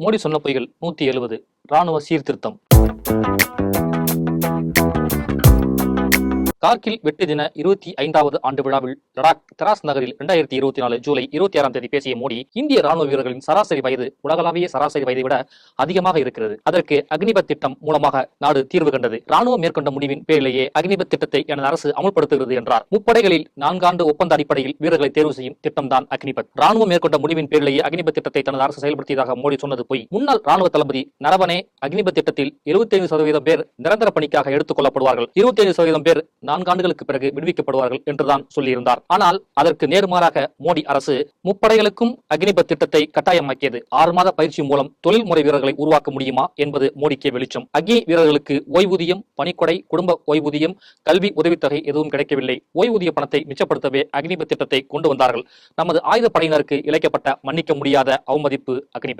மோடி சொன்ன பொய்கள் 170 ராணுவ சீர்திருத்தம். கார்கில் வெற்றி தின 25வது ஆண்டு விழாவில் லடாக் திராஸ் நகரில் 2024 ஜூலை 26ஆம் தேதி பேசிய மோடி, இந்திய ராணுவ வீரர்களின் சராசரி வயது உலகளாவிய சராசரி வயதை விட அதிகமாக இருக்கிறது. அதற்கு அக்னிபத் திட்டம் மூலமாக நாடு தீர்வு கண்டது. ராணுவம் மேற்கொண்ட முடிவின் பேரிலேயே அக்னிபத் திட்டத்தை எனது அரசு அமல்படுத்துகிறது என்றார். முப்படைகளில் 4 ஆண்டு ஒப்பந்த அடிப்படையில் வீரர்களை தேர்வு செய்யும் திட்டம் தான் அக்னிபத். ராணுவம் மேற்கொண்ட முடிவின் பேரிலேயே அக்னிபத் திட்டத்தை தனது அரசு செயல்படுத்தியதாக மோடி சொன்னது பொய். முன்னாள் ராணுவ தளபதி நரவனே அக்னிபத் திட்டத்தில் 75% பேர் நிரந்தர பணிக்காக எடுத்துக் கொள்ளப்படுவார்கள், 25% பேர் 4 ஆண்டுகளுக்கு பிறகு விடுவிக்கப்படுவார்கள் என்றுதான் சொல்லியிருந்தார். ஆனால் அதற்கு நேர்மாறாக மோடி அரசு முப்படைகளுக்கும் அக்னிபத் திட்டத்தை கட்டாயமாக்கியது. 6 மாத பயிற்சி மூலம் தொழில்முறை வீரர்களை உருவாக்க முடியுமா என்பது மோடிக்கே வெளிச்சம். அக்னி வீரர்களுக்கு ஓய்வூதியம், பணிக்கொடை, குடும்ப ஓய்வூதியம், கல்வி உதவித்தொகை எதுவும் கிடைக்கவில்லை. ஓய்வூதிய பணத்தை மிச்சப்படுத்தவே அக்னிபத் திட்டத்தை கொண்டு வந்தார்கள். நமது ஆயுதப்படையினருக்கு இழைக்கப்பட்ட மன்னிக்க முடியாத அவமதிப்பு அக்னிபத்.